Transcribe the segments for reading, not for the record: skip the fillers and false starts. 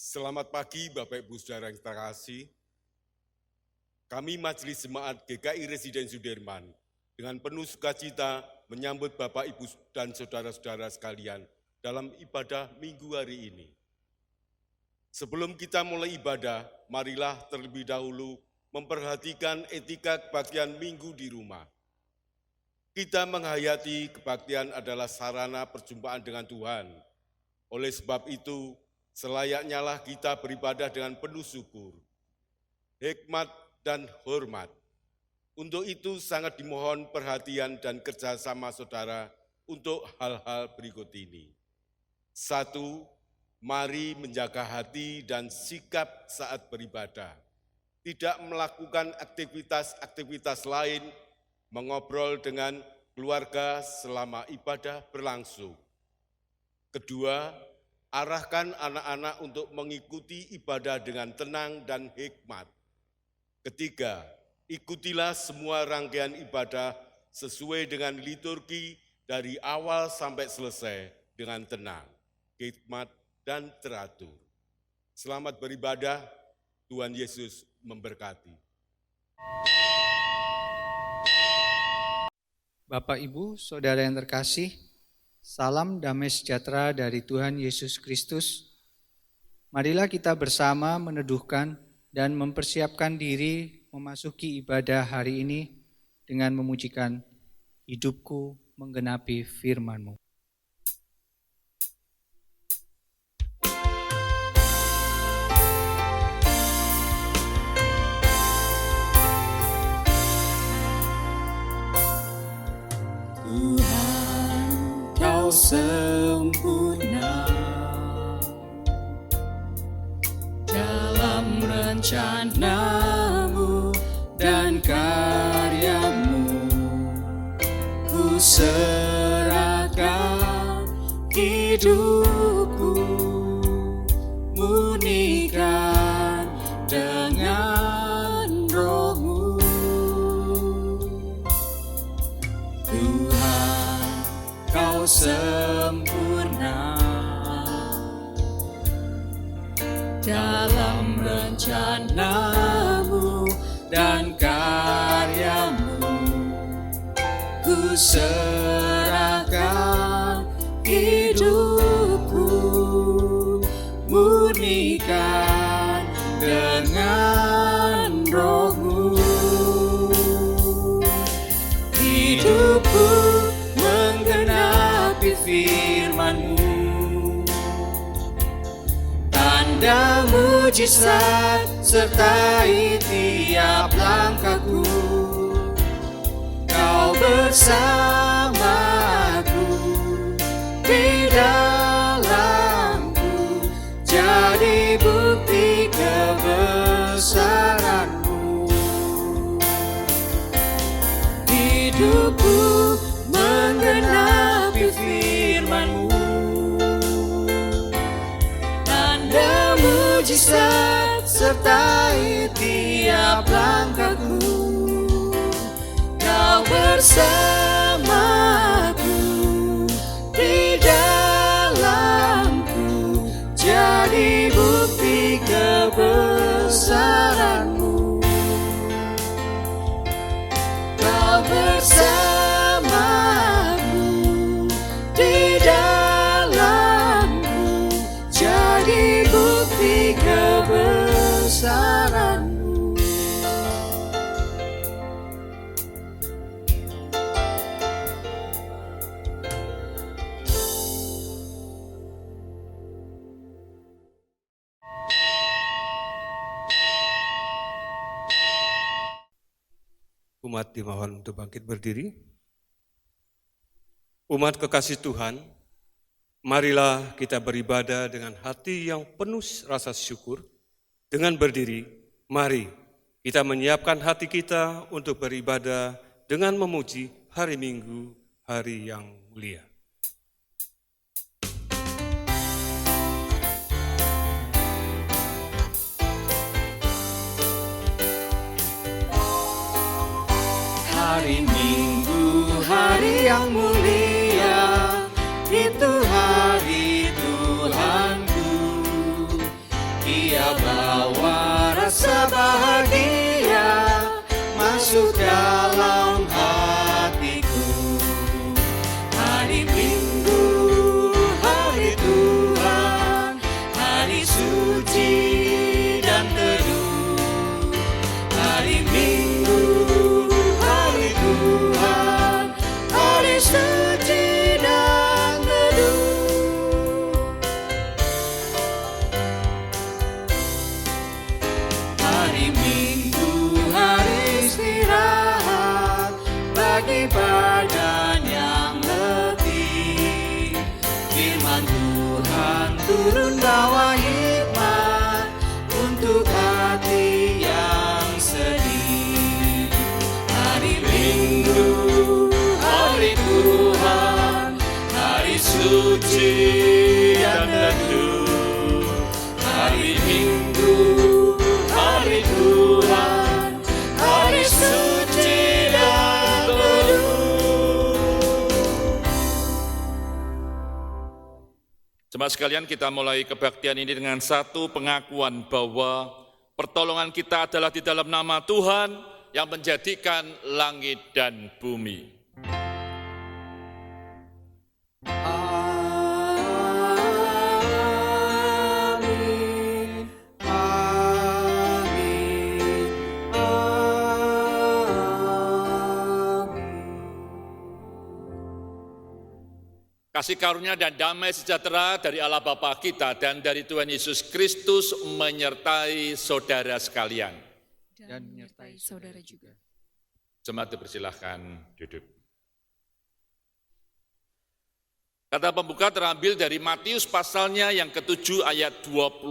Selamat pagi Bapak Ibu Saudara yang terkasih. Kami Majelis Jemaat GKI Residen Sudirman dengan penuh sukacita menyambut Bapak Ibu dan saudara-saudara sekalian dalam ibadah minggu hari ini. Sebelum kita mulai ibadah, marilah terlebih dahulu memperhatikan etika kebaktian minggu di rumah. Kita menghayati kebaktian adalah sarana perjumpaan dengan Tuhan. Oleh sebab itu, selayaknya lah kita beribadah dengan penuh syukur, hikmat, dan hormat. Untuk itu sangat dimohon perhatian dan kerjasama saudara untuk hal-hal berikut ini. 1. Mari menjaga hati dan sikap saat beribadah. Tidak melakukan aktivitas-aktivitas lain, mengobrol dengan keluarga selama ibadah berlangsung. 2. Arahkan anak-anak untuk mengikuti ibadah dengan tenang dan hikmat. 3. Ikutilah semua rangkaian ibadah sesuai dengan liturgi dari awal sampai selesai dengan tenang, hikmat, dan teratur. Selamat beribadah, Tuhan Yesus memberkati. Bapak, Ibu, Saudara yang terkasih, salam damai sejahtera dari Tuhan Yesus Kristus. Marilah kita bersama meneduhkan dan mempersiapkan diri memasuki ibadah hari ini dengan memujikan hidupku menggenapi firman-Mu. Kau sempurna dalam rencana-Mu dan karya-Mu. Ku serahkan hidupku, murnikan dengan Roh-Mu. Tuhan, Kau sempurna dalam rencana-Mu dan karya-Mu. Ku serahkan hidupku, murnikan dengan Roh-Mu. Hidupku menggenapi firman-Mu, tanda mujizat sertai tiap langkahku. Kau bersamaku di dalamku, jadi bukti kebesaran-Mu. Hidupku menggenapi firman-Mu, tanda mujizat sertai tiap langkahku. Kau bersamaku di dalamku, jadi bukti kebesaran-Mu. Kau bersamaku di dalamku, jadi bukti kebesaran-Mu. Umat dimohon untuk bangkit berdiri. Umat kekasih Tuhan, marilah kita beribadah dengan hati yang penuh rasa syukur. Dengan berdiri, mari kita menyiapkan hati kita untuk beribadah dengan memuji hari Minggu, hari yang mulia. Hari Minggu, hari yang mulia, itu hari Tuhanku. rasa bahagia masuk dalam hatiku. Hari Minggu, hari Tuhan, hari suci dan teduh. Hari Minggu, hari Tuhan, hari suci dan teduh. Hari Minggu, hari istirahat bagi badan yang letih. Firman Tuhan turun bawa hikmat untuk hati yang sedih. Hari Minggu, hari Tuhan, hari suci dan teduh. Hari Minggu, hari Tuhan, hari suci dan teduh. Jemaat sekalian, kita mulai kebaktian ini dengan satu pengakuan bahwa pertolongan kita adalah di dalam nama Tuhan yang menjadikan langit dan bumi. Amin, amin, amin. Kasih karunia dan damai sejahtera dari Allah Bapa kita dan dari Tuhan Yesus Kristus menyertai saudara sekalian. Dan menyertai saudara juga. Jemaat dipersilahkan duduk. Kata pembuka terambil dari Matius pasalnya yang ke-7 ayat 21,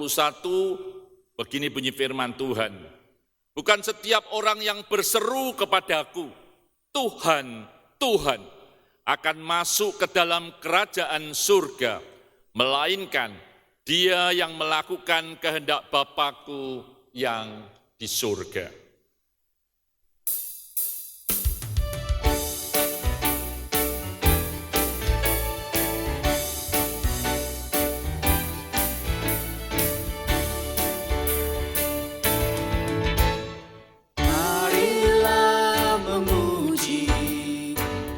begini bunyi firman Tuhan. Bukan setiap orang yang berseru kepadaku, Tuhan, Tuhan, akan masuk ke dalam kerajaan surga, melainkan dia yang melakukan kehendak Bapa-Ku yang di surga. Marilah memuji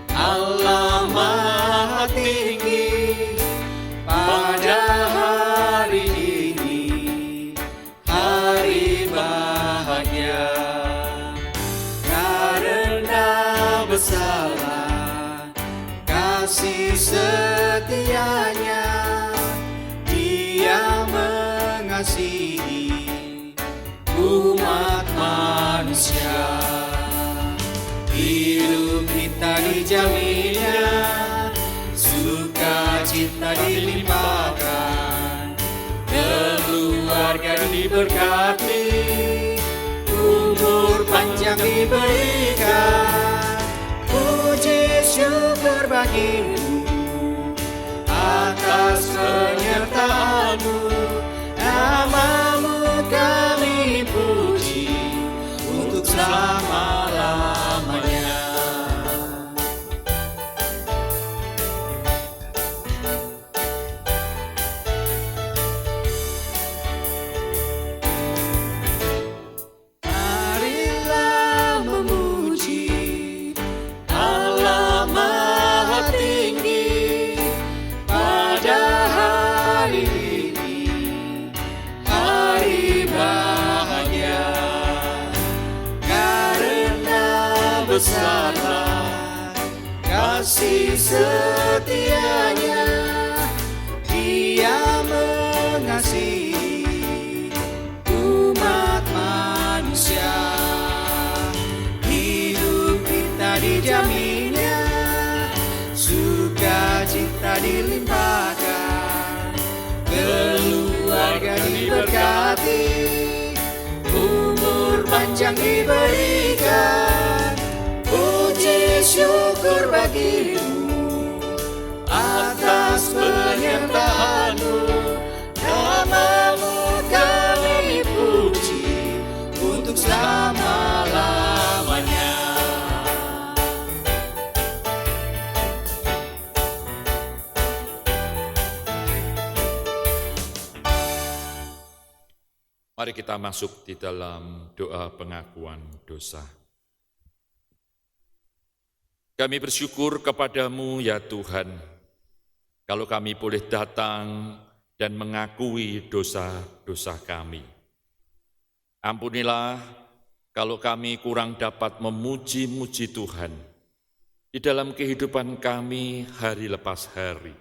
Allah Maha Tinggi pada hari ini, hari bahagia, karena besarlah kasih setianya. Dia mengasihi umat manusia. Hidup kita dijaminnya, sukacita dilimpahkan, keluarga diberkati, umur panjang diberikan. Puji syukur bagimu atas penyertaan-Mu, nama-Mu kami puji untuk selama-lamanya. Marilah memuji Allah Maha Tinggi pada hari ini, hari bahagia, karena besarlah kasih setianya. Dia mengasihi umat manusia. Hidup kita dijaminnya, sukacita dilimpahkan, keluarga diberkati, umur panjang diberikan. Puji syukur bagimu atas penyertaan-Mu, nama-Mu kami puji untuk selama-lamanya. Mari kita masuk di dalam doa pengakuan dosa. Kami bersyukur kepadamu ya Tuhan, kalau kami boleh datang dan mengakui dosa-dosa kami. Ampunilah kalau kami kurang dapat memuji-muji Tuhan di dalam kehidupan kami hari lepas hari.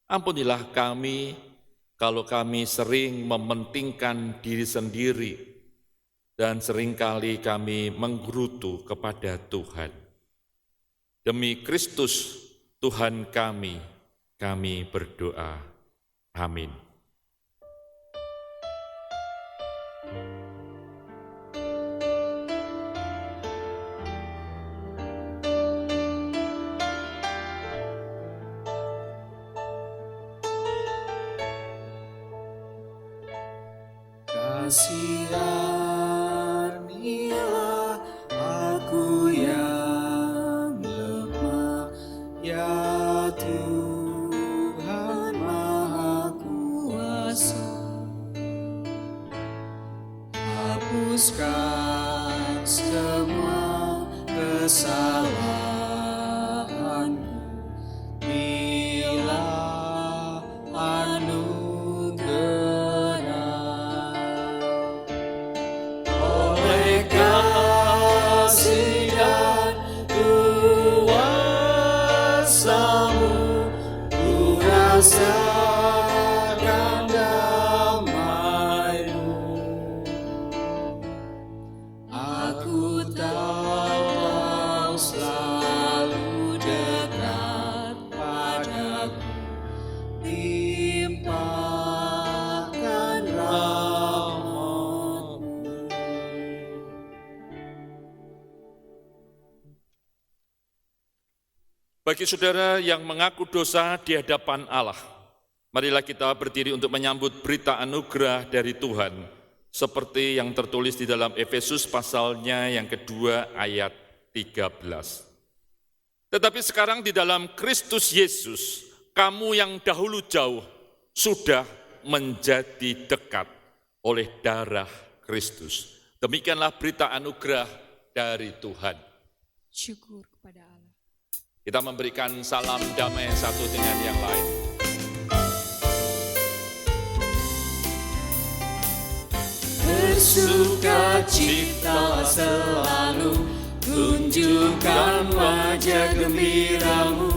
Ampunilah kami kalau kami sering mementingkan diri sendiri dan seringkali kami menggerutu kepada Tuhan. Demi Kristus Tuhan kami berdoa. Amin. Kasih karunia aku yang lemah, ya Tuhan Maha Kuasa. Hapuskan semua kesalahanku bila oleh kasih dan kuasa-Mu, ku rasakan damai-Mu. Aku tahu selalu dekat padaku, limpahkan rahmat-Mu. Bagi saudara yang mengaku dosa di hadapan Allah, marilah kita berdiri untuk menyambut berita anugerah dari Tuhan, seperti yang tertulis di dalam Efesus pasalnya yang kedua ayat 13. Tetapi sekarang di dalam Kristus Yesus, kamu yang dahulu jauh sudah menjadi dekat oleh darah Kristus. Demikianlah berita anugerah dari Tuhan. Syukur kepada Allah. Kita memberikan salam damai satu dengan yang lain. Bersukacitalah selalu, tunjukkan wajah gembira-Mu.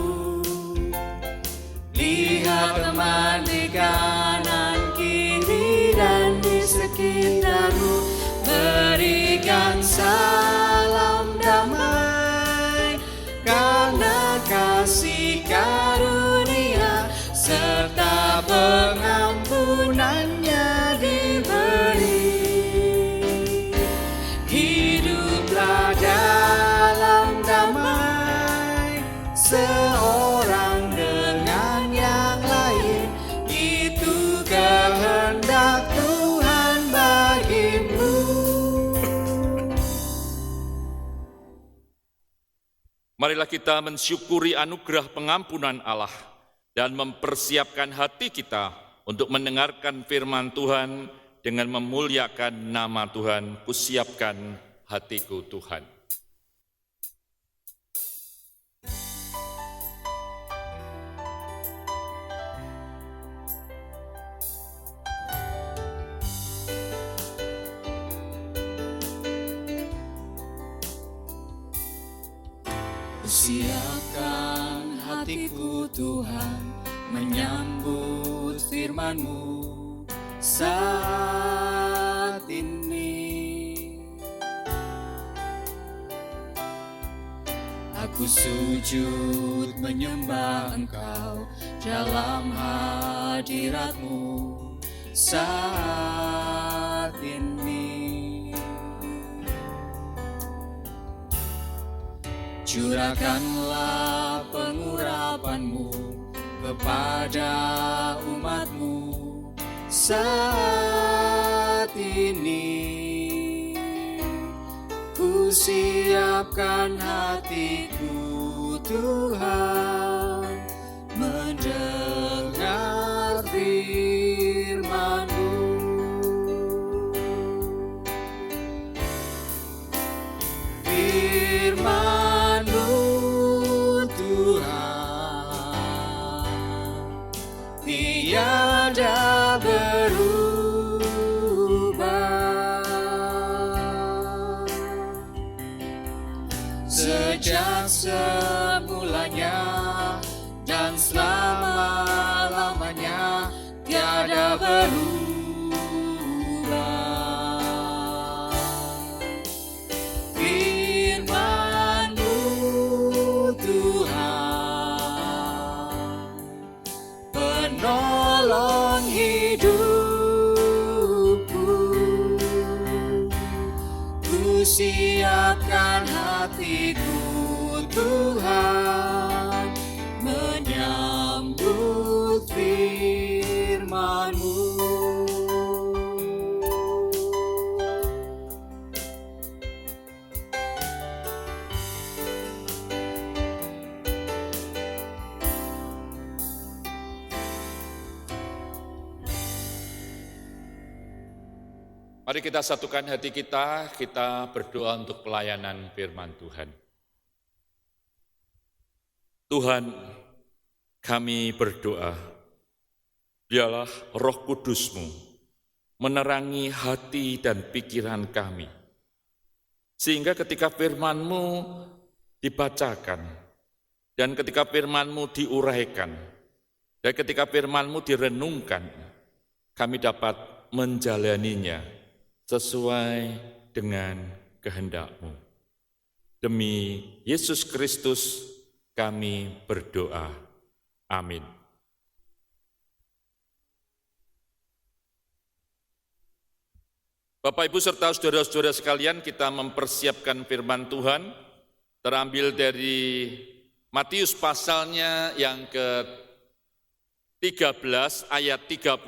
Lihat teman di kanan kiri dan di sekitar-Mu, berikan salam damai, karena kasih karunia serta pengampunannya diberi. Hiduplah dalam damai, seorang dengan yang lain, itu kehendak Tuhan bagimu. Marilah kita mensyukuri anugerah pengampunan Allah dan mempersiapkan hati kita untuk mendengarkan firman Tuhan dengan memuliakan nama Tuhan. Kusiapkan hatiku Tuhan. Siapkan hatiku Tuhan, menyambut firman-Mu saat ini. Aku sujud menyembah Engkau dalam hadirat-Mu saat ini. Curahkanlah pengurapan-Mu kepada umat-Mu saat ini. Ku siapkan hatiku Tuhan, mendengar firman-Mu. sejak semulanya dan selama-lamanya tiada berubah. Firman-Mu Tuhan, penolong hidupku, ku siapkan hatiku Tuhan, menyambut firman-Mu. Mari kita satukan hati kita berdoa untuk pelayanan firman Tuhan. Tuhan, kami berdoa, biarlah Roh Kudus-Mu menerangi hati dan pikiran kami, sehingga ketika firman-Mu dibacakan, dan ketika firman-Mu diuraikan, dan ketika firman-Mu direnungkan, kami dapat menjalaninya sesuai dengan kehendak-Mu. Demi Yesus Kristus kami berdoa. Amin. Bapak, Ibu, serta saudara-saudara sekalian, kita mempersiapkan firman Tuhan, terambil dari Matius pasalnya yang ke-13 ayat 31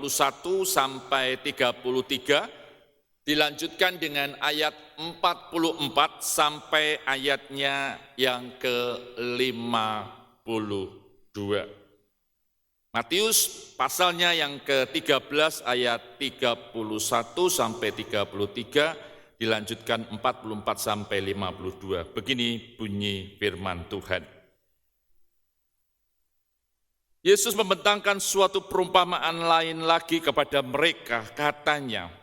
sampai 33, dilanjutkan dengan ayat 44 sampai ayatnya yang ke-52. Matius pasalnya yang ke-13 ayat 31 sampai 33, dilanjutkan 44 sampai 52. Begini bunyi firman Tuhan. Yesus membentangkan suatu perumpamaan lain lagi kepada mereka, katanya,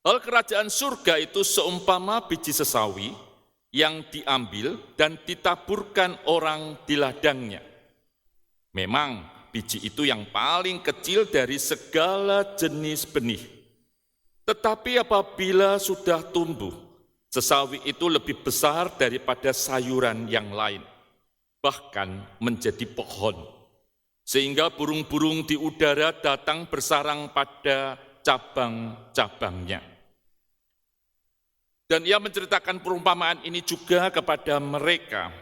hal kerajaan surga itu seumpama biji sesawi yang diambil dan ditaburkan orang di ladangnya. Memang biji itu yang paling kecil dari segala jenis benih. Tetapi apabila sudah tumbuh, sesawi itu lebih besar daripada sayuran yang lain, bahkan menjadi pohon. Sehingga burung-burung di udara datang bersarang pada cabang-cabangnya. Dan ia menceritakan perumpamaan ini juga kepada mereka.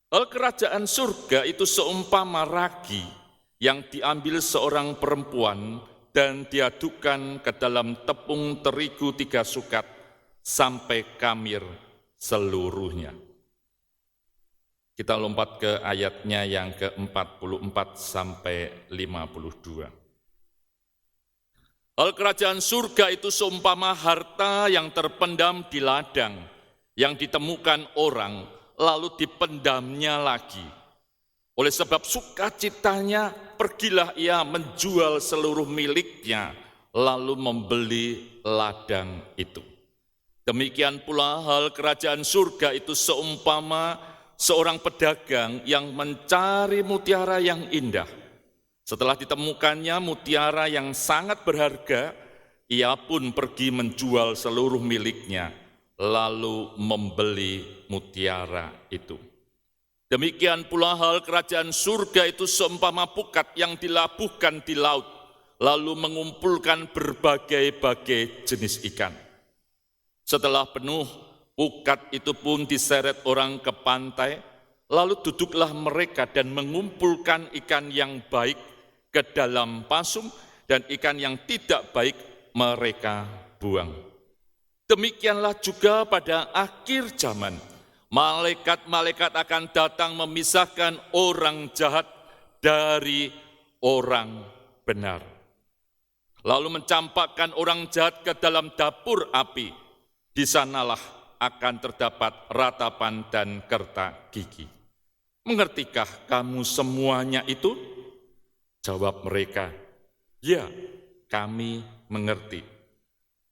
Hal kerajaan surga itu seumpama ragi yang diambil seorang perempuan dan diadukkan ke dalam tepung terigu 3 sukat sampai kamir seluruhnya. Kita lompat ke ayatnya yang ke-44 sampai 52. Hal kerajaan surga itu seumpama harta yang terpendam di ladang, yang ditemukan orang, lalu dipendamnya lagi. Oleh sebab sukacitanya, pergilah ia menjual seluruh miliknya, lalu membeli ladang itu. Demikian pula hal kerajaan surga itu seumpama seorang pedagang yang mencari mutiara yang indah. Setelah ditemukannya mutiara yang sangat berharga, ia pun pergi menjual seluruh miliknya, lalu membeli mutiara itu. Demikian pula hal kerajaan surga itu seumpama pukat yang dilabuhkan di laut, lalu mengumpulkan berbagai-bagai jenis ikan. Setelah penuh, pukat itu pun diseret orang ke pantai, lalu duduklah mereka dan mengumpulkan ikan yang baik ke dalam pasung, dan ikan yang tidak baik mereka buang. Demikianlah juga pada akhir zaman, malaikat-malaikat akan datang memisahkan orang jahat dari orang benar, lalu mencampakkan orang jahat ke dalam dapur api. Di sanalah akan terdapat ratapan dan kerta gigi. Mengertikah kamu semuanya itu? Jawab mereka, ya, kami mengerti.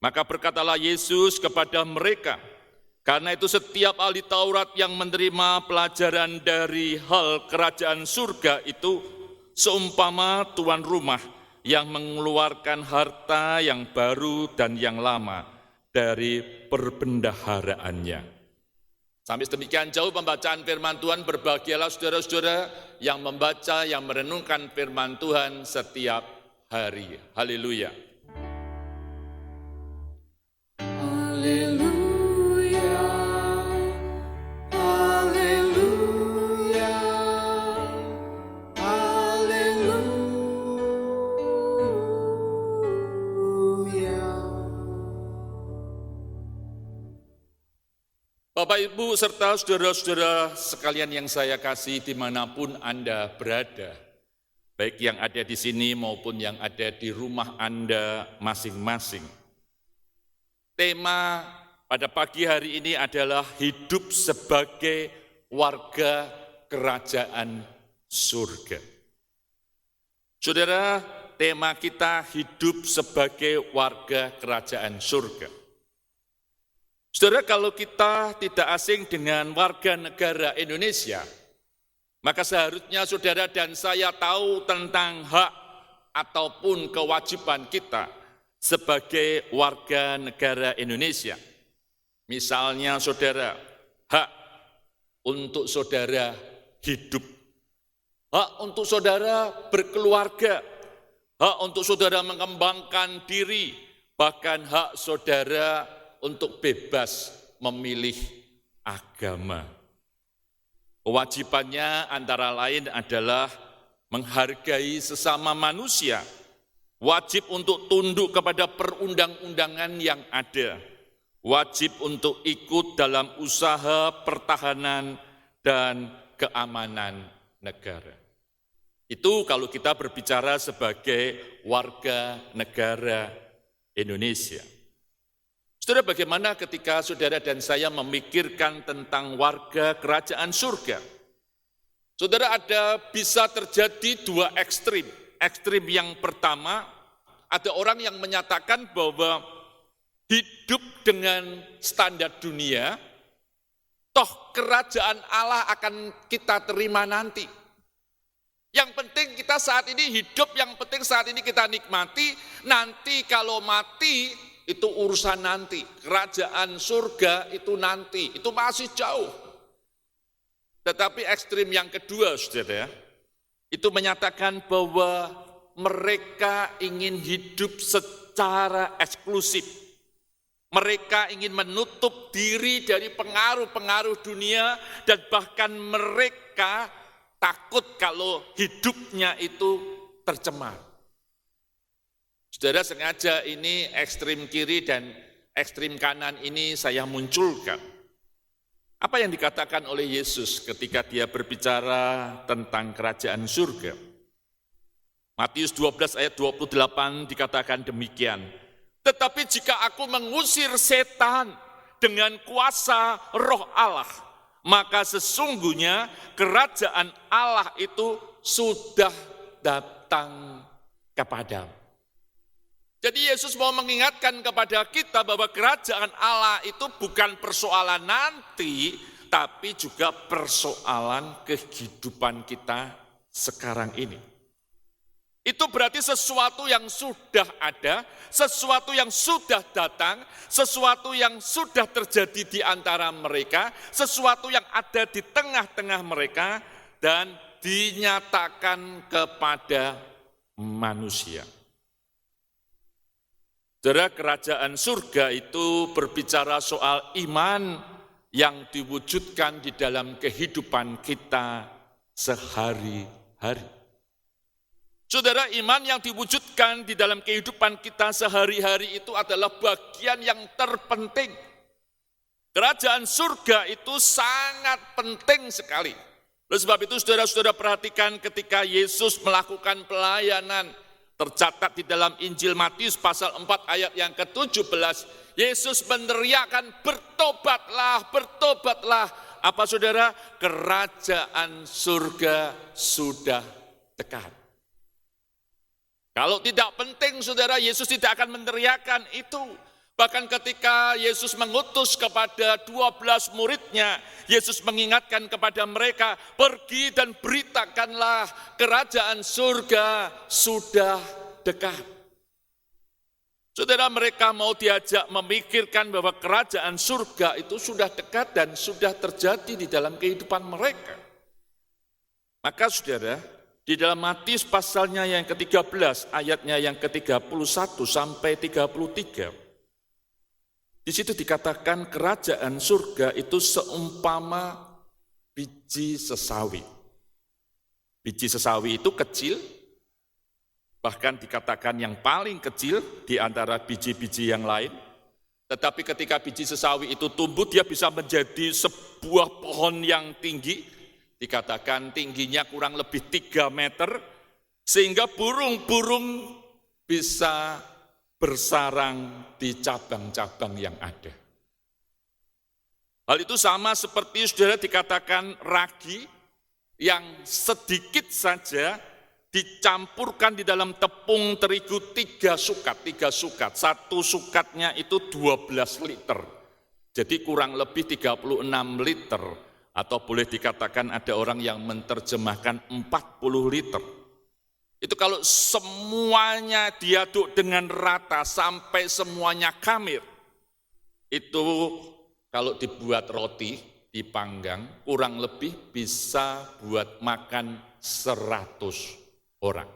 Maka berkatalah Yesus kepada mereka, Karena itu setiap ahli Taurat yang menerima pelajaran dari hal kerajaan surga itu seumpama tuan rumah yang mengeluarkan harta yang baru dan yang lama dari perbendaharaannya. Sampai sedemikian jauh pembacaan firman Tuhan, berbahagialah saudara-saudara yang membaca, yang merenungkan firman Tuhan setiap hari. Haleluya. Haleluya, haleluya, haleluya. Bapak, Ibu, serta saudara-saudara sekalian yang saya kasih dimanapun Anda berada, baik yang ada di sini maupun yang ada di rumah Anda masing-masing. Tema pada pagi hari ini adalah hidup sebagai warga kerajaan surga. Saudara, tema kita hidup sebagai warga kerajaan surga. Saudara, kalau kita tidak asing dengan warga negara Indonesia, maka seharusnya saudara dan saya tahu tentang hak ataupun kewajiban kita sebagai warga negara Indonesia. Misalnya saudara, hak untuk saudara hidup, hak untuk saudara berkeluarga, hak untuk saudara mengembangkan diri, bahkan hak saudara untuk bebas memilih agama. Kewajibannya antara lain adalah menghargai sesama manusia, wajib untuk tunduk kepada perundang-undangan yang ada, wajib untuk ikut dalam usaha pertahanan dan keamanan negara. Itu kalau kita berbicara sebagai warga negara Indonesia. Saudara, bagaimana ketika saudara dan saya memikirkan tentang warga kerajaan surga? Saudara, bisa terjadi dua ekstrim. Ekstrim yang pertama, ada orang yang menyatakan bahwa hidup dengan standar dunia, toh kerajaan Allah akan kita terima nanti. Yang penting kita saat ini hidup, yang penting saat ini kita nikmati, nanti kalau mati itu urusan nanti. Kerajaan surga itu nanti, itu masih jauh. Tetapi ekstrim yang kedua, saudara, itu menyatakan bahwa mereka ingin hidup secara eksklusif. Mereka ingin menutup diri dari pengaruh-pengaruh dunia dan bahkan mereka takut kalau hidupnya itu tercemar. Saudara, sengaja ini ekstrim kiri dan ekstrim kanan ini saya munculkan. Apa yang dikatakan oleh Yesus ketika dia berbicara tentang kerajaan surga? Matius 12 ayat 28 dikatakan demikian. Tetapi jika aku mengusir setan dengan kuasa roh Allah, maka sesungguhnya kerajaan Allah itu sudah datang kepadamu. Jadi Yesus mau mengingatkan kepada kita bahwa kerajaan Allah itu bukan persoalan nanti, tapi juga persoalan kehidupan kita sekarang ini. Itu berarti sesuatu yang sudah ada, sesuatu yang sudah datang, sesuatu yang sudah terjadi di antara mereka, sesuatu yang ada di tengah-tengah mereka, dan dinyatakan kepada manusia. Saudara, kerajaan surga itu berbicara soal iman yang diwujudkan di dalam kehidupan kita sehari-hari. Saudara, iman yang diwujudkan di dalam kehidupan kita sehari-hari itu adalah bagian yang terpenting. Kerajaan surga itu sangat penting sekali. Oleh sebab itu saudara-saudara perhatikan ketika Yesus melakukan pelayanan, tercatat di dalam Injil Matius pasal 4 ayat yang ke-17, Yesus meneriakkan bertobatlah, bertobatlah. Apa saudara? Kerajaan surga sudah dekat. Kalau tidak penting saudara, Yesus tidak akan meneriakkan itu. Bahkan ketika Yesus mengutus kepada 12 muridnya, Yesus mengingatkan kepada mereka, pergi dan beritakanlah kerajaan surga sudah dekat. Saudara, mereka mau diajak memikirkan bahwa kerajaan surga itu sudah dekat dan sudah terjadi di dalam kehidupan mereka. Maka saudara, di dalam Matius pasalnya yang ke-13, ayatnya yang ke-31 sampai 33, di situ dikatakan kerajaan surga itu seumpama biji sesawi. Biji sesawi itu kecil, bahkan dikatakan yang paling kecil di antara biji-biji yang lain. Tetapi ketika biji sesawi itu tumbuh, dia bisa menjadi sebuah pohon yang tinggi. Dikatakan tingginya kurang lebih 3 meter, sehingga burung-burung bisa bersarang di cabang-cabang yang ada. Hal itu sama seperti saudara dikatakan ragi yang sedikit saja dicampurkan di dalam tepung terigu 3 sukat. Satu sukatnya itu 12 liter. Jadi kurang lebih 36 liter. Atau boleh dikatakan ada orang yang menerjemahkan 40 liter. Itu kalau semuanya diaduk dengan rata sampai semuanya khamir, itu kalau dibuat roti, dipanggang, kurang lebih bisa buat makan 100 orang.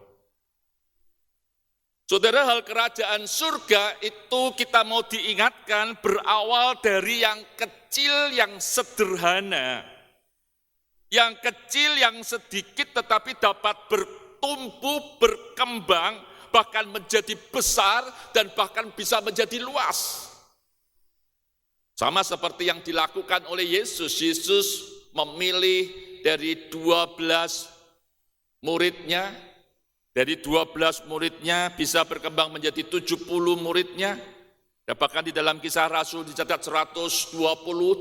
Saudara, hal kerajaan surga itu kita mau diingatkan berawal dari yang kecil, yang sederhana. Yang kecil, yang sedikit tetapi dapat bertumbuh, berkembang, bahkan menjadi besar dan bahkan bisa menjadi luas. Sama seperti yang dilakukan oleh Yesus. Yesus memilih dari 12 muridnya, dari 12 muridnya bisa berkembang menjadi 70 muridnya, dan bahkan di dalam Kisah Rasul dicatat 120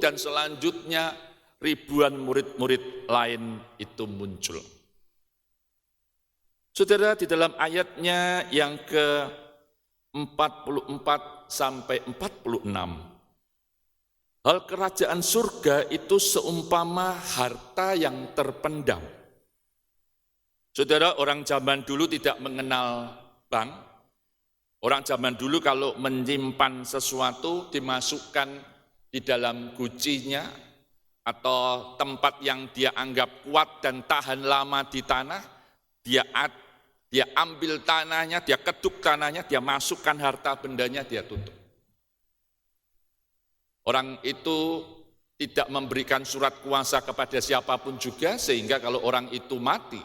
dan selanjutnya ribuan murid-murid lain itu muncul. Saudara, di dalam ayatnya yang ke-44 sampai 46, hal kerajaan surga itu seumpama harta yang terpendam. Saudara, orang zaman dulu tidak mengenal bank. Orang zaman dulu kalau menyimpan sesuatu dimasukkan di dalam gucinya atau tempat yang dia anggap kuat dan tahan lama di tanah, dia ambil tanahnya, dia keduk tanahnya, dia masukkan harta bendanya, dia tutup. Orang itu tidak memberikan surat kuasa kepada siapapun juga, sehingga kalau orang itu mati,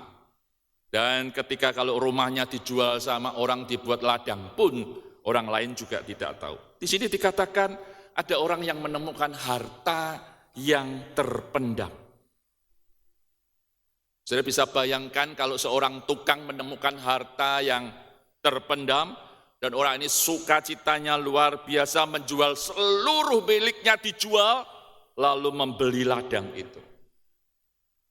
dan ketika kalau rumahnya dijual sama orang dibuat ladang pun, orang lain juga tidak tahu. Di sini dikatakan ada orang yang menemukan harta yang terpendam. Saya bisa bayangkan kalau seorang tukang menemukan harta yang terpendam, dan orang ini sukacitanya luar biasa, menjual seluruh miliknya, dijual, lalu membeli ladang itu.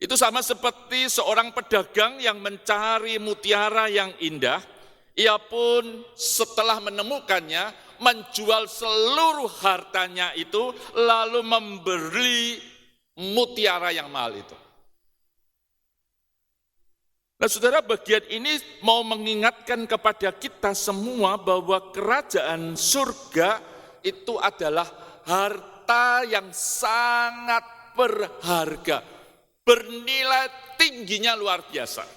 Itu sama seperti seorang pedagang yang mencari mutiara yang indah, ia pun setelah menemukannya, menjual seluruh hartanya itu, lalu membeli mutiara yang mahal itu. Nah saudara, bagian ini mau mengingatkan kepada kita semua bahwa kerajaan surga itu adalah harta yang sangat berharga, bernilai tingginya luar biasa.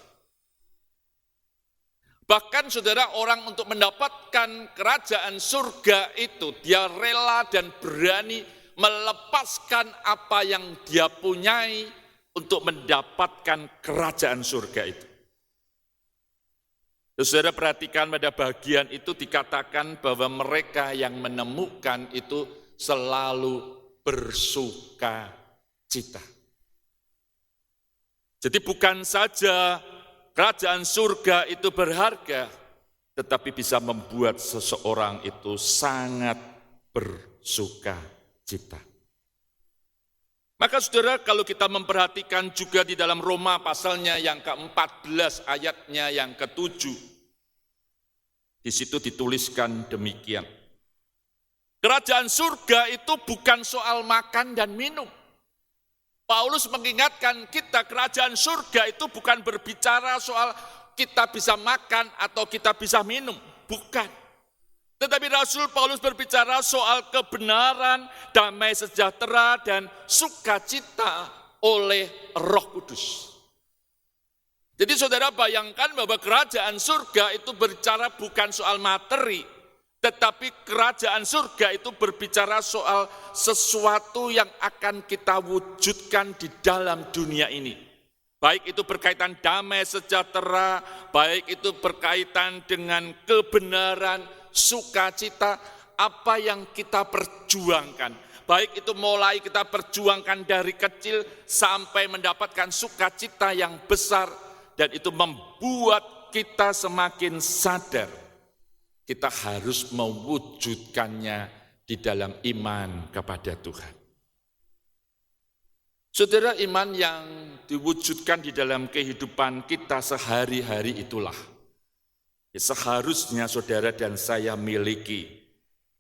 Bahkan saudara, orang untuk mendapatkan kerajaan surga itu, dia rela dan berani melepaskan apa yang dia punyai untuk mendapatkan kerajaan surga itu. Saudara perhatikan pada bagian itu dikatakan bahwa mereka yang menemukan itu selalu bersuka cita. Jadi bukan saja kerajaan surga itu berharga, tetapi bisa membuat seseorang itu sangat bersuka cita. Maka saudara, kalau kita memperhatikan juga di dalam Roma pasalnya yang ke-14 ayatnya yang ke-7, di situ dituliskan demikian. Kerajaan surga itu bukan soal makan dan minum. Paulus mengingatkan kita, kerajaan surga itu bukan berbicara soal kita bisa makan atau kita bisa minum. Bukan. Tetapi Rasul Paulus berbicara soal kebenaran, damai sejahtera, dan sukacita oleh Roh Kudus. Jadi saudara bayangkan bahwa kerajaan surga itu berbicara bukan soal materi, tetapi kerajaan surga itu berbicara soal sesuatu yang akan kita wujudkan di dalam dunia ini. Baik itu berkaitan damai sejahtera, baik itu berkaitan dengan kebenaran, sukacita, apa yang kita perjuangkan. Baik itu mulai kita perjuangkan dari kecil sampai mendapatkan sukacita yang besar, dan itu membuat kita semakin sadar kita harus mewujudkannya di dalam iman kepada Tuhan. Saudara, iman yang diwujudkan di dalam kehidupan kita sehari-hari itulah seharusnya saudara dan saya miliki,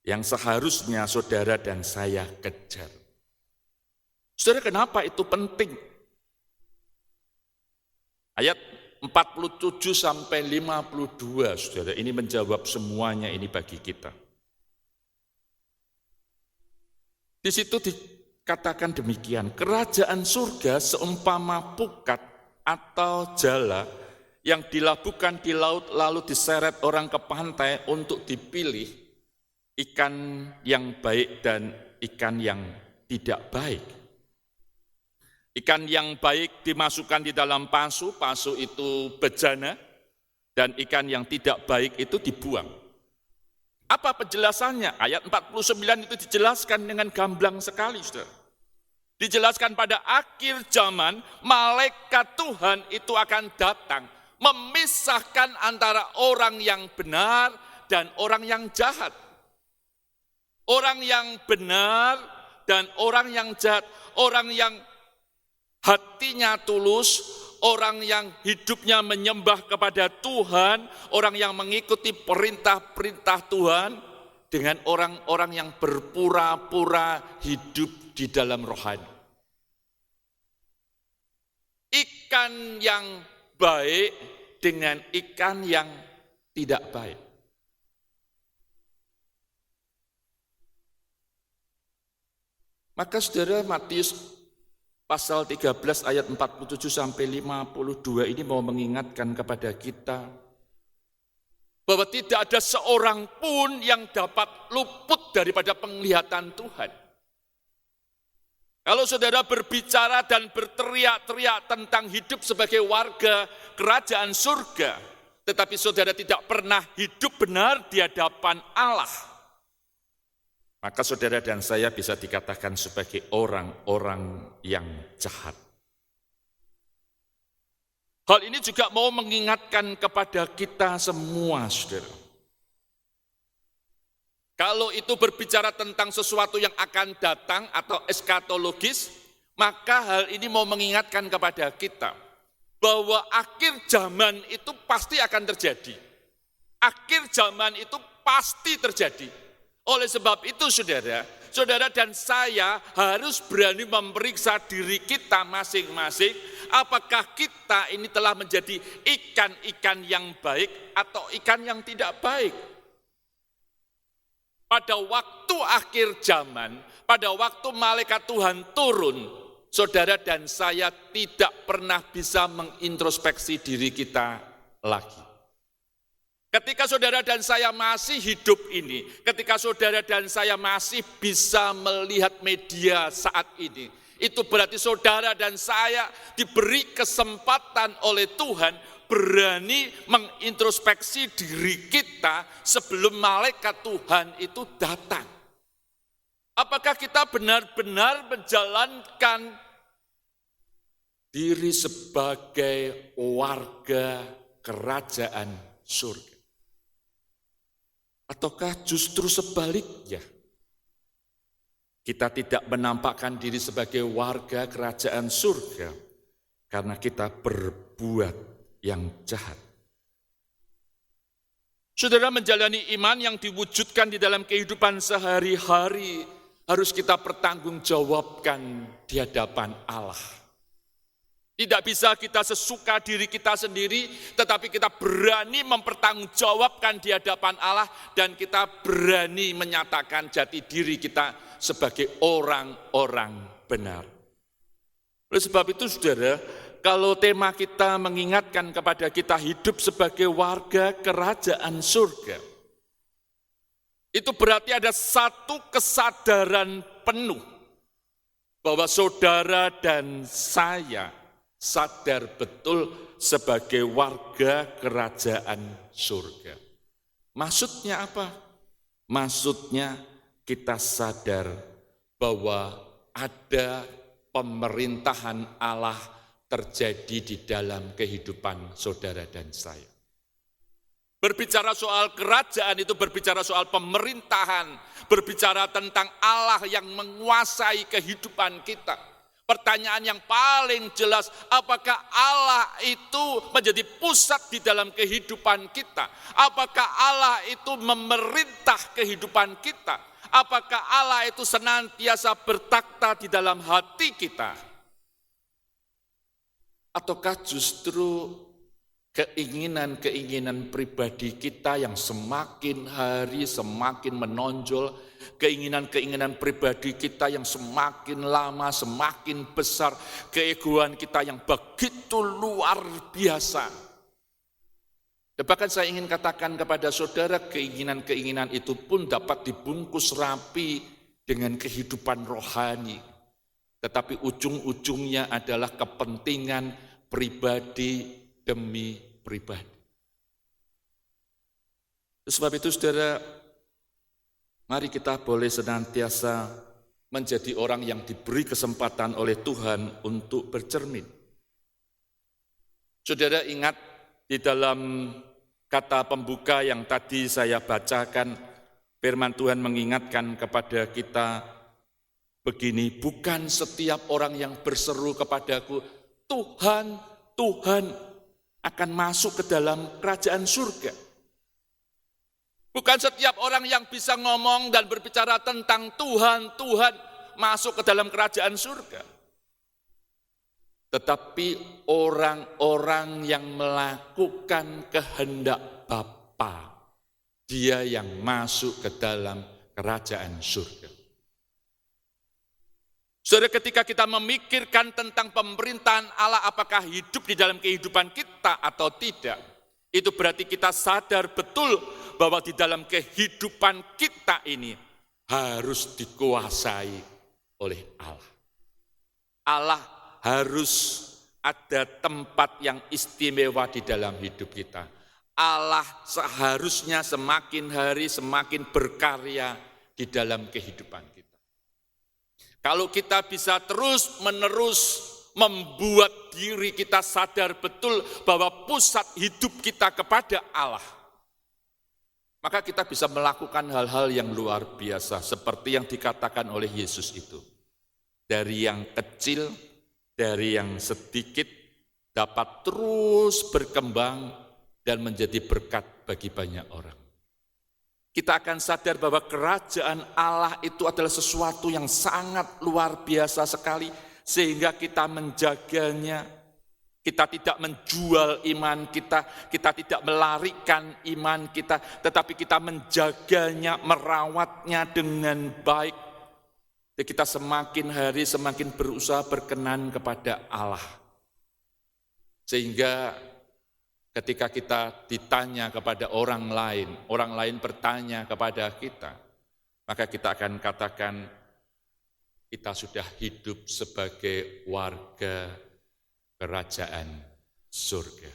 yang seharusnya saudara dan saya kejar. Saudara, kenapa itu penting? Ayat 47 sampai 52, saudara, ini menjawab semuanya ini bagi kita. Di situ dikatakan demikian, kerajaan surga seumpama pukat atau jala yang dilabuhkan di laut lalu diseret orang ke pantai untuk dipilih ikan yang baik dan ikan yang tidak baik. Ikan yang baik dimasukkan di dalam pasu, pasu itu bejana, dan ikan yang tidak baik itu dibuang. Apa penjelasannya? Ayat 49 itu dijelaskan dengan gamblang sekali, saudara. Dijelaskan pada akhir zaman, malaikat Tuhan itu akan datang, memisahkan antara orang yang benar dan orang yang jahat. Orang yang benar dan orang yang jahat, orang yang hatinya tulus, orang yang hidupnya menyembah kepada Tuhan, orang yang mengikuti perintah-perintah Tuhan, dengan orang-orang yang berpura-pura hidup di dalam rohani. Ikan yang baik dengan ikan yang tidak baik. Maka saudara, Matius pasal 13 ayat 47 sampai 52 ini mau mengingatkan kepada kita bahwa tidak ada seorang pun yang dapat luput daripada penglihatan Tuhan. Kalau saudara berbicara dan berteriak-teriak tentang hidup sebagai warga kerajaan surga, tetapi saudara tidak pernah hidup benar di hadapan Allah, maka saudara dan saya bisa dikatakan sebagai orang-orang yang jahat. Hal ini juga mau mengingatkan kepada kita semua, saudara. Kalau itu berbicara tentang sesuatu yang akan datang atau eskatologis, maka hal ini mau mengingatkan kepada kita bahwa akhir zaman itu pasti akan terjadi. Akhir zaman itu pasti terjadi. Oleh sebab itu saudara, saudara dan saya harus berani memeriksa diri kita masing-masing, apakah kita ini telah menjadi ikan-ikan yang baik atau ikan yang tidak baik. Pada waktu akhir zaman, pada waktu malaikat Tuhan turun, saudara dan saya tidak pernah bisa mengintrospeksi diri kita lagi. Ketika saudara dan saya masih hidup ini, ketika saudara dan saya masih bisa melihat media saat ini, itu berarti saudara dan saya diberi kesempatan oleh Tuhan berani mengintrospeksi diri kita sebelum malaikat Tuhan itu datang. Apakah kita benar-benar menjalankan diri sebagai warga kerajaan surga? Ataukah justru sebaliknya? Kita tidak menampakkan diri sebagai warga kerajaan surga karena kita berbuat yang jahat. Saudara, menjalani iman yang diwujudkan di dalam kehidupan sehari-hari harus kita pertanggungjawabkan di hadapan Allah. Tidak bisa kita sesuka diri kita sendiri, tetapi kita berani mempertanggungjawabkan di hadapan Allah dan kita berani menyatakan jati diri kita sebagai orang-orang benar. Oleh sebab itu, saudara, kalau tema kita mengingatkan kepada kita hidup sebagai warga kerajaan surga, itu berarti ada satu kesadaran penuh bahwa saudara dan saya sadar betul sebagai warga kerajaan surga. Maksudnya apa? Maksudnya kita sadar bahwa ada pemerintahan Allah terjadi di dalam kehidupan saudara dan saya. Berbicara soal kerajaan itu berbicara soal pemerintahan, berbicara tentang Allah yang menguasai kehidupan kita. Pertanyaan yang paling jelas, apakah Allah itu menjadi pusat di dalam kehidupan kita? Apakah Allah itu memerintah kehidupan kita? Apakah Allah itu senantiasa bertakhta di dalam hati kita? Ataukah justru keinginan-keinginan pribadi kita yang semakin hari semakin menonjol, keinginan-keinginan pribadi kita yang semakin lama semakin besar, keegoan kita yang begitu luar biasa. Dan bahkan saya ingin katakan kepada saudara, keinginan-keinginan itu pun dapat dibungkus rapi dengan kehidupan rohani. Tetapi ujung-ujungnya adalah kepentingan pribadi demi pribadi. Sebab itu, saudara, mari kita boleh senantiasa menjadi orang yang diberi kesempatan oleh Tuhan untuk bercermin. Saudara ingat di dalam kata pembuka yang tadi saya bacakan, firman Tuhan mengingatkan kepada kita begini, bukan setiap orang yang berseru kepadaku, Tuhan, Tuhan, akan masuk ke dalam kerajaan surga. Bukan setiap orang yang bisa ngomong dan berbicara tentang Tuhan, Tuhan masuk ke dalam kerajaan surga. Tetapi orang-orang yang melakukan kehendak Bapa, dia yang masuk ke dalam kerajaan surga. Saudara, ketika kita memikirkan tentang pemerintahan Allah, apakah hidup di dalam kehidupan kita atau tidak, itu berarti kita sadar betul bahwa di dalam kehidupan kita ini harus dikuasai oleh Allah. Allah harus ada tempat yang istimewa di dalam hidup kita. Allah seharusnya semakin hari semakin berkarya di dalam kehidupan kita. Kalau kita bisa terus-menerus membuat diri kita sadar betul bahwa pusat hidup kita kepada Allah, maka kita bisa melakukan hal-hal yang luar biasa seperti yang dikatakan oleh Yesus itu. Dari yang kecil, dari yang sedikit, dapat terus berkembang dan menjadi berkat bagi banyak orang. Kita akan sadar bahwa kerajaan Allah itu adalah sesuatu yang sangat luar biasa sekali, sehingga kita menjaganya. Kita tidak menjual iman kita tidak melarikan iman kita, tetapi kita menjaganya, merawatnya dengan baik. Dan kita semakin hari semakin berusaha berkenan kepada Allah. Sehingga ketika kita ditanya kepada orang lain bertanya kepada kita, maka kita akan katakan kita sudah hidup sebagai warga kerajaan surga.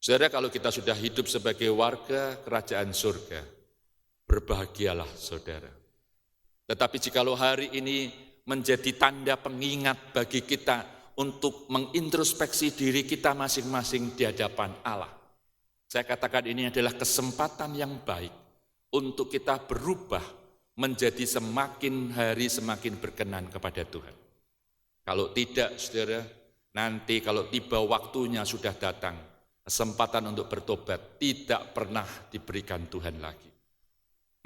Saudara, kalau kita sudah hidup sebagai warga kerajaan surga, berbahagialah saudara. Tetapi jikalau hari ini menjadi tanda pengingat bagi kita untuk mengintrospeksi diri kita masing-masing di hadapan Allah, saya katakan ini adalah kesempatan yang baik untuk kita berubah menjadi semakin hari semakin berkenan kepada Tuhan. Kalau tidak, saudara, nanti kalau tiba waktunya sudah datang, kesempatan untuk bertobat tidak pernah diberikan Tuhan lagi.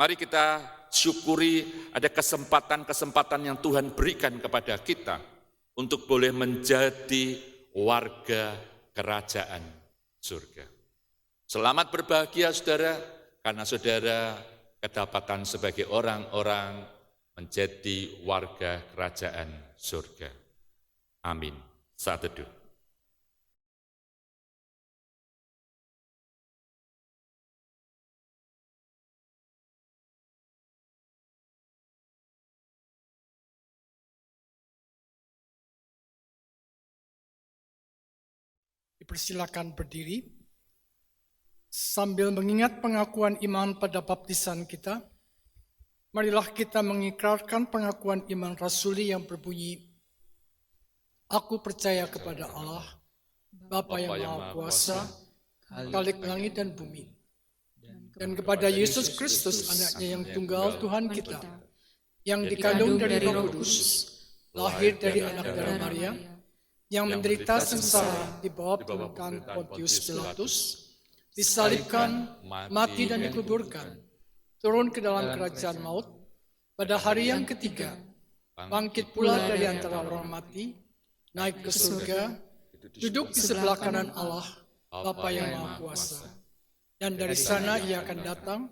Mari kita syukuri ada kesempatan-kesempatan yang Tuhan berikan kepada kita untuk boleh menjadi warga kerajaan surga. Selamat berbahagia saudara, karena saudara kedapatan sebagai orang-orang menjadi warga kerajaan surga. Amin. Saat teduh. Dipersilakan berdiri sambil mengingat pengakuan iman pada baptisan kita. Marilah kita mengikrarkan pengakuan iman rasuli yang berbunyi, Aku percaya kepada Allah, Bapa yang Maha Kuasa, Khalik langit dan bumi, dan kepada Yesus Kristus, anaknya yang tunggal Tuhan kita, yang dikandung dari Roh Kudus, lahir dari anak darah Maria, yang menderita sengsara di bawah pemerintahan Pontius Pilatus, disalibkan, mati dan dikuburkan, turun ke dalam kerajaan maut, pada hari yang ketiga, bangkit pula dari antara orang mati, naik ke surga, duduk di sebelah kanan Allah, Bapa yang Maha Kuasa. Dan dari sana ia akan datang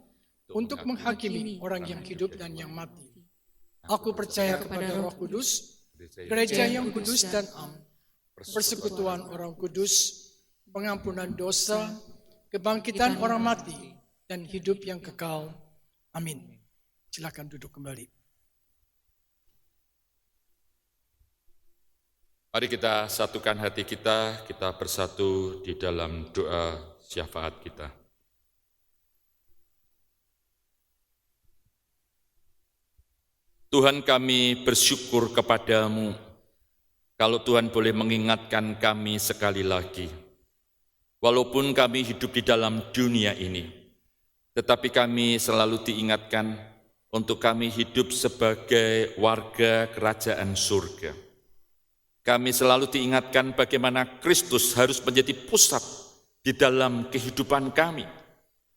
untuk menghakimi orang yang hidup dan yang mati. Aku percaya kepada Roh Kudus, gereja yang kudus dan am, persekutuan orang kudus, pengampunan dosa, kebangkitan orang mati, dan hidup yang kekal. Amin. Silakan duduk kembali. Mari kita satukan hati kita bersatu di dalam doa syafaat kita. Tuhan, kami bersyukur kepadamu kalau Tuhan boleh mengingatkan kami sekali lagi. Walaupun kami hidup di dalam dunia ini, tetapi kami selalu diingatkan untuk kami hidup sebagai warga kerajaan surga. Kami selalu diingatkan bagaimana Kristus harus menjadi pusat di dalam kehidupan kami.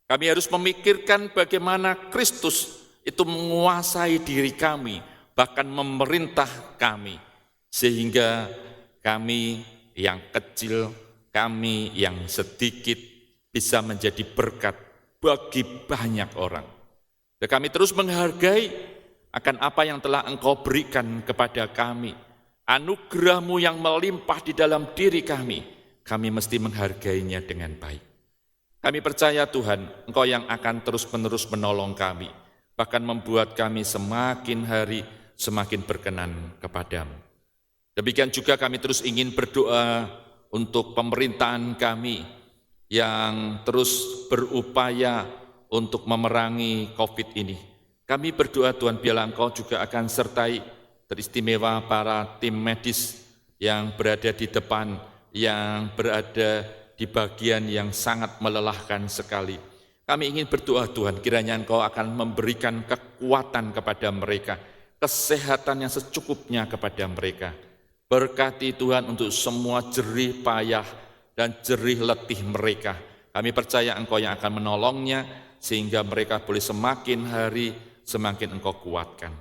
Kami harus memikirkan bagaimana Kristus itu menguasai diri kami, bahkan memerintah kami, sehingga kami yang kecil, kami yang sedikit bisa menjadi berkat bagi banyak orang. Dan kami terus menghargai akan apa yang telah Engkau berikan kepada kami. Anugerah-Mu yang melimpah di dalam diri kami mesti menghargainya dengan baik. Kami percaya Tuhan, Engkau yang akan terus-menerus menolong kami, bahkan membuat kami semakin hari semakin berkenan kepadamu. Demikian juga kami terus ingin berdoa untuk pemerintahan kami yang terus berupaya untuk memerangi COVID ini. Kami berdoa Tuhan, biarlah Engkau juga akan sertai teristimewa para tim medis yang berada di depan, yang berada di bagian yang sangat melelahkan sekali. Kami ingin berdoa Tuhan, kiranya Engkau akan memberikan kekuatan kepada mereka, kesehatan yang secukupnya kepada mereka. Berkati Tuhan untuk semua jerih payah dan jerih letih mereka. Kami percaya Engkau yang akan menolongnya, sehingga mereka boleh semakin hari semakin Engkau kuatkan.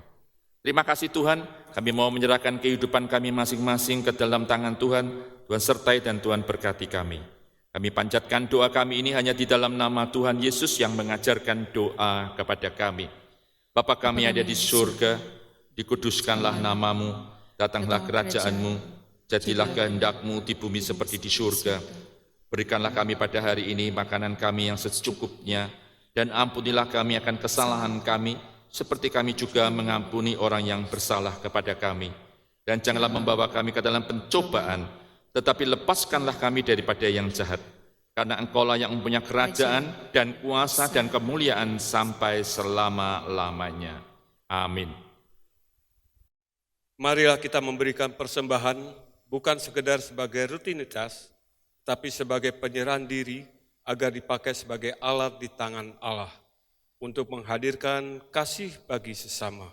Terima kasih Tuhan, kami mau menyerahkan kehidupan kami masing-masing ke dalam tangan Tuhan. Tuhan sertai dan Tuhan berkati kami. Kami panjatkan doa kami ini hanya di dalam nama Tuhan Yesus yang mengajarkan doa kepada kami. Bapa kami ada di surga, dikuduskanlah namamu, datanglah kerajaan-Mu, jadilah kehendak-Mu di bumi seperti di surga. Berikanlah kami pada hari ini makanan kami yang secukupnya, dan ampunilah kami akan kesalahan kami, seperti kami juga mengampuni orang yang bersalah kepada kami. Dan janganlah membawa kami ke dalam pencobaan, tetapi lepaskanlah kami daripada yang jahat. Karena Engkau-lah yang mempunyai kerajaan dan kuasa dan kemuliaan sampai selama-lamanya. Amin. Marilah kita memberikan persembahan bukan sekedar sebagai rutinitas, tapi sebagai penyerahan diri agar dipakai sebagai alat di tangan Allah untuk menghadirkan kasih bagi sesama.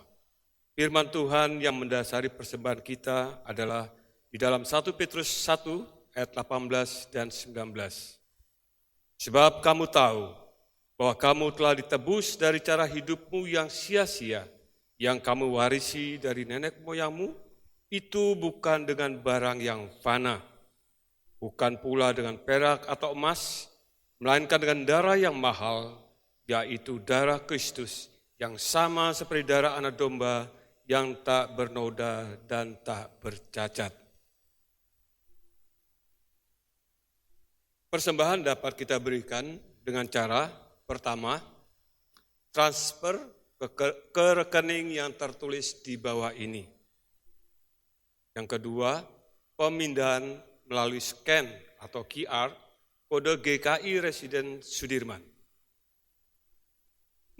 Firman Tuhan yang mendasari persembahan kita adalah di dalam 1 Petrus 1 ayat 18 dan 19. Sebab kamu tahu bahwa kamu telah ditebus dari cara hidupmu yang sia-sia, yang kamu warisi dari nenek moyangmu, itu bukan dengan barang yang fana, bukan pula dengan perak atau emas, melainkan dengan darah yang mahal, yaitu darah Kristus, yang sama seperti darah anak domba, yang tak bernoda dan tak bercacat. Persembahan dapat kita berikan dengan cara pertama, transfer ke rekening yang tertulis di bawah ini. Yang kedua, pemindahan melalui scan atau QR kode GKI Residen Sudirman.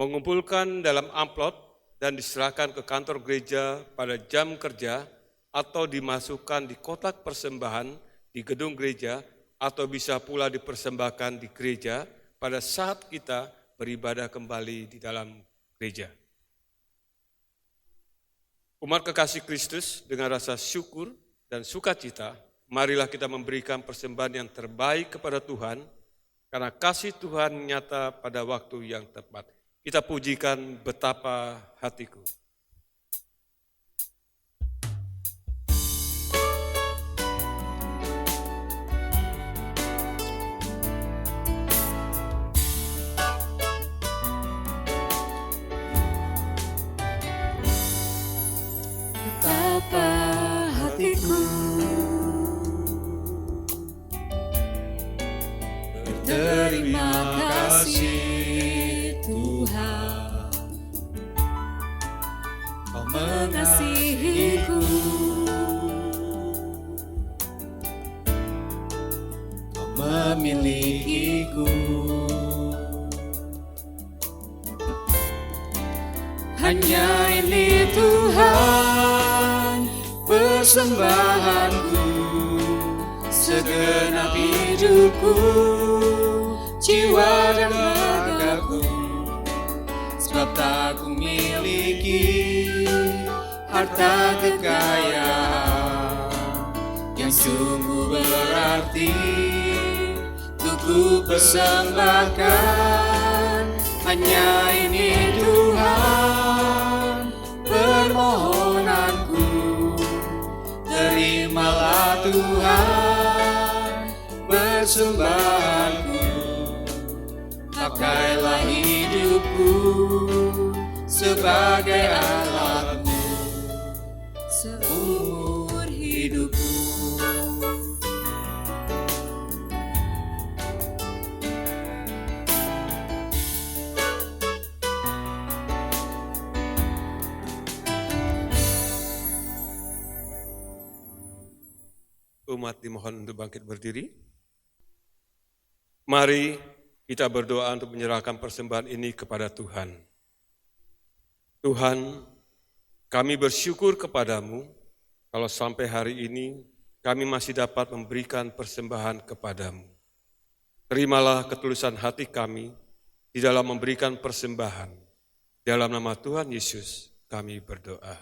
Mengumpulkan dalam amplop dan diserahkan ke kantor gereja pada jam kerja atau dimasukkan di kotak persembahan di gedung gereja atau bisa pula dipersembahkan di gereja pada saat kita beribadah kembali di dalam gereja. Umat kekasih Kristus dengan rasa syukur dan sukacita, marilah kita memberikan persembahan yang terbaik kepada Tuhan, karena kasih Tuhan nyata pada waktu yang tepat. Kita pujikan betapa hatiku. Betapa hatiku berterima kasih Tuhan, Kau mengasihiku, Kau memilikiku. Hanya ini Tuhan persembahanku, segenap hidupku, jiwa dan ragaku. Sebab tak ku miliki harta kekayaan yang sungguh berarti untuk ku persembahkan. Hanya ini Tuhan permohonanku, terimalah Tuhan persembahanku. Pakailah hidupku sebagai alatmu seumur hidupku. Umat dimohon untuk bangkit berdiri. Mari kita berdoa untuk menyerahkan persembahan ini kepada Tuhan. Tuhan, kami bersyukur kepadamu kalau sampai hari ini kami masih dapat memberikan persembahan kepadamu. Terimalah ketulusan hati kami di dalam memberikan persembahan. Dalam nama Tuhan Yesus kami berdoa.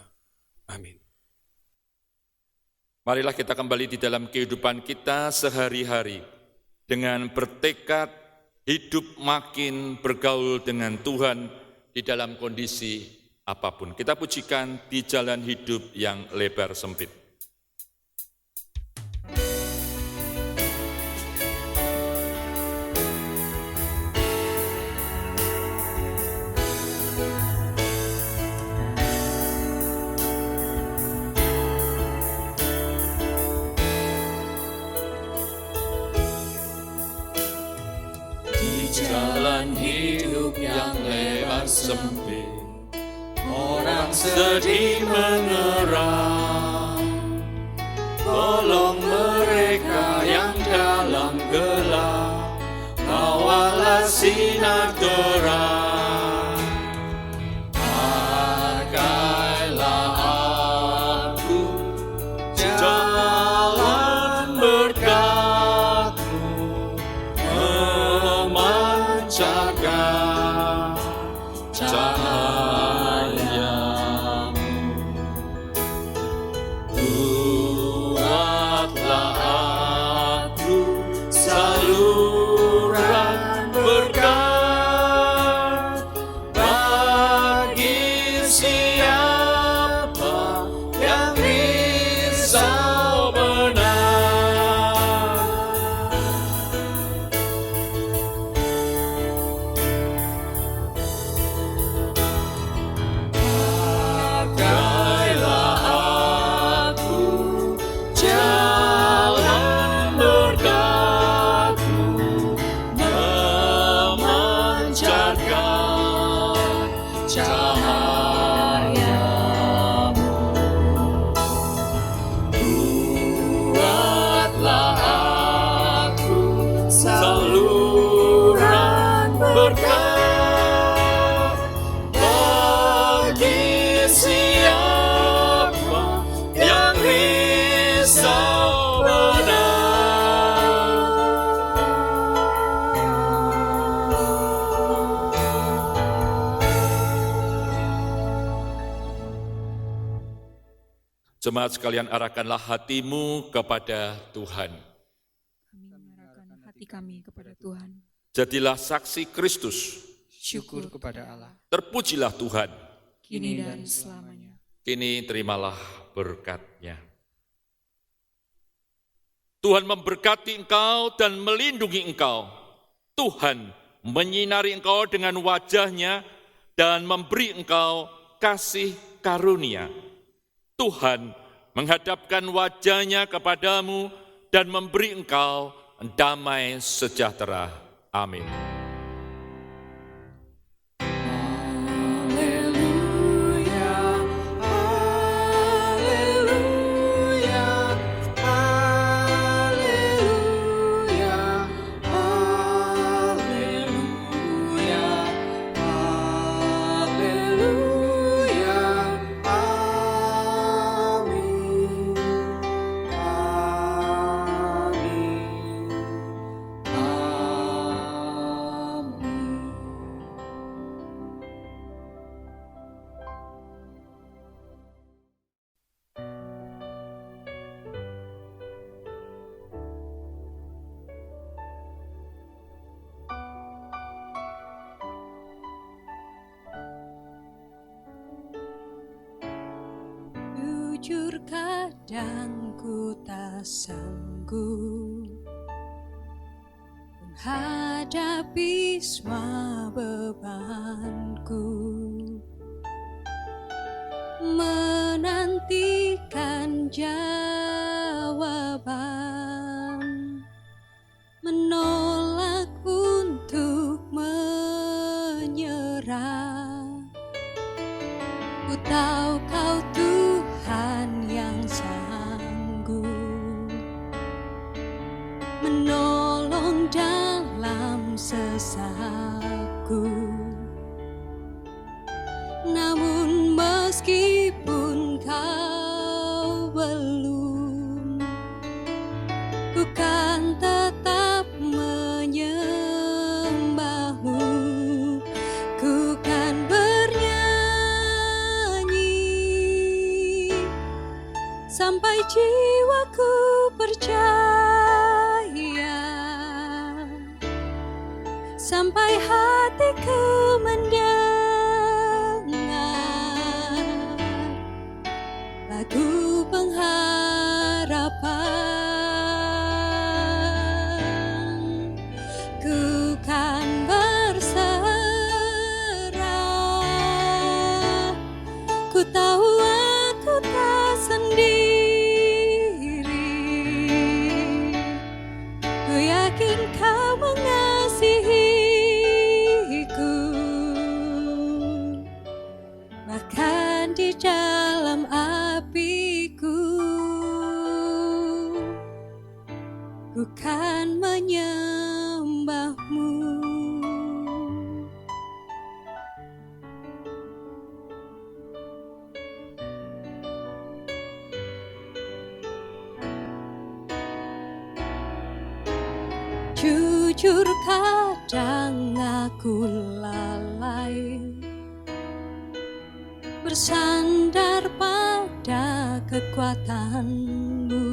Amin. Marilah kita kembali di dalam kehidupan kita sehari-hari dengan bertekad hidup makin bergaul dengan Tuhan di dalam kondisi apapun. Kita pujikan di jalan hidup yang lebar sempit. Jalan hidup yang lebar sempit, orang sedih mengerang. Tolong mereka yang dalam gelap, bawalah sinar terang. Pakailah aku jalan berkat-Mu, memancarkan cahaya-Mu. Buatlah aku saluran Jemaat sekalian, arahkanlah hatimu kepada Tuhan. Kami mengarahkan hati kami kepada Tuhan. Jadilah saksi Kristus. Syukur kepada Allah. Terpujilah Tuhan. Kini dan selamanya. Kini terimalah berkat-Nya. Tuhan memberkati engkau dan melindungi engkau. Tuhan menyinari engkau dengan wajah-Nya dan memberi engkau kasih karunia. Tuhan menghadapkan wajah-Nya kepadamu dan memberi engkau damai sejahtera. Amin. Jujur kadang ku tak sanggup menghadapi semua bebanku, menantikan jawaban, menolak untuk menyerah. Ku tahu Kau Tuhan yang sanggup menolong dalam sesakku. Namun meskipun Kau belum, ku kan tetap menyembah-Mu. Ku kan sampai jiwaku percaya, sampai hatiku mendengar lagu pengharapan. Ku kan berserah, ku tahu aku tak sendiri. Kau mengasihiku, bahkan di dalam apiku, ku kan menyembah-Mu. Jujur kadang aku lalai, bersandar pada kekuatan-Mu.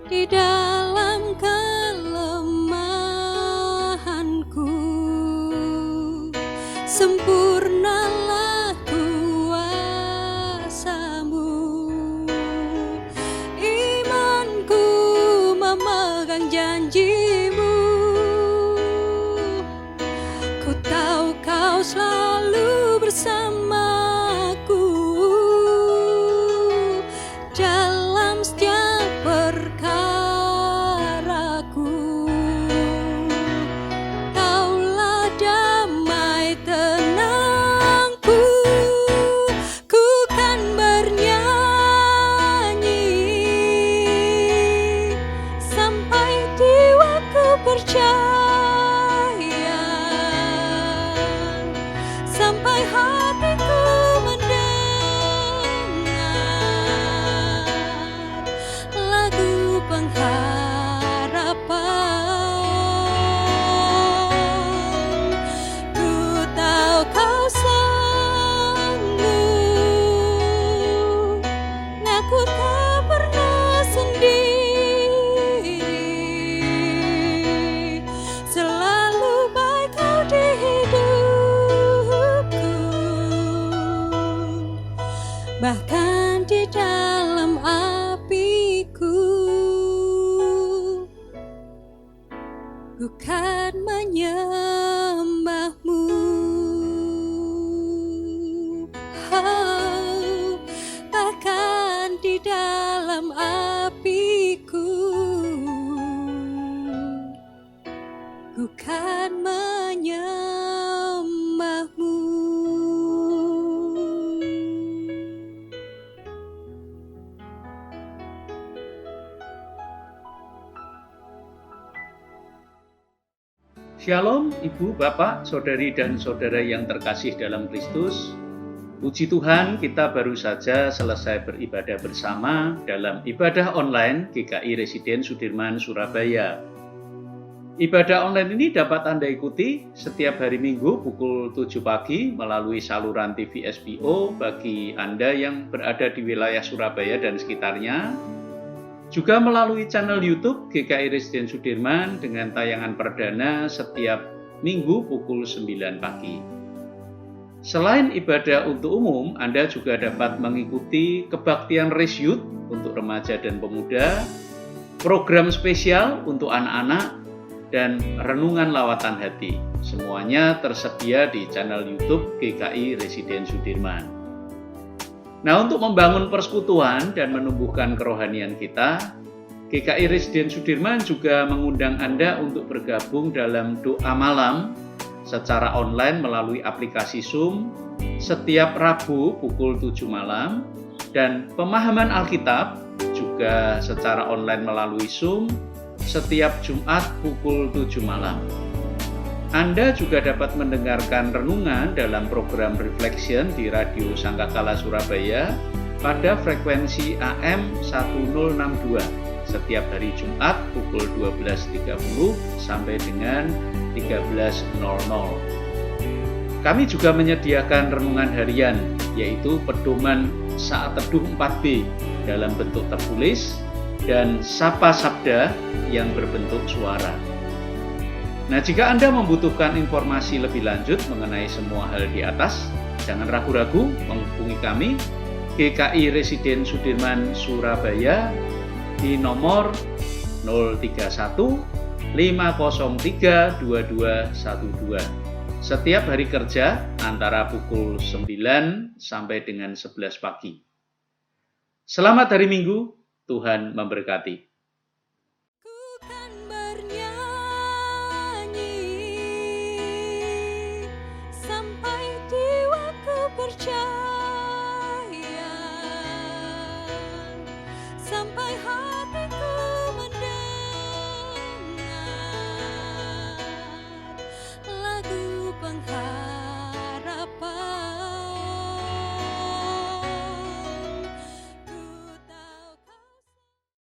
Di dalam kelemahanku, sempurnalah kuasa-Mu. Imanku memegang janji-Mu, ku tahu Kau selalu bersamaku dalam setiap perkara. ku kan menyembahmu. Oh, bahkan di dalam apiku, ku kan menyembahmu. Shalom Ibu, Bapak, Saudari dan Saudara yang terkasih dalam Kristus. Puji Tuhan, kita baru saja selesai beribadah bersama dalam ibadah online GKI Residen Sudirman, Surabaya. Ibadah online ini dapat Anda ikuti setiap hari Minggu pukul 7 pagi melalui saluran TV SBO bagi Anda yang berada di wilayah Surabaya dan sekitarnya. Juga melalui channel YouTube GKI Residen Sudirman dengan tayangan perdana setiap Minggu pukul 9 pagi. Selain ibadah untuk umum, Anda juga dapat mengikuti kebaktian Race Youth untuk remaja dan pemuda, program spesial untuk anak-anak, dan renungan lawatan hati. Semuanya tersedia di channel YouTube GKI Residen Sudirman. Nah, untuk membangun persekutuan dan menumbuhkan kerohanian kita, GKI Residen Sudirman juga mengundang Anda untuk bergabung dalam doa malam secara online melalui aplikasi Zoom setiap Rabu pukul 7 malam dan pemahaman Alkitab juga secara online melalui Zoom setiap Jumat pukul 7 malam. Anda juga dapat mendengarkan renungan dalam program Reflection di Radio Sangkakala Surabaya pada frekuensi AM 1062 setiap hari Jumat pukul 12.30 sampai dengan 13.00. Kami juga menyediakan renungan harian, yaitu pedoman saat teduh 4B dalam bentuk tertulis dan Sapa Sabda yang berbentuk suara. Nah, jika Anda membutuhkan informasi lebih lanjut mengenai semua hal di atas, jangan ragu-ragu menghubungi kami GKI Residen Sudirman Surabaya di nomor 031 503 2212 setiap hari kerja antara pukul 9 sampai dengan 11 pagi. Selamat hari Minggu, Tuhan memberkati. Sampai jiwaku percaya.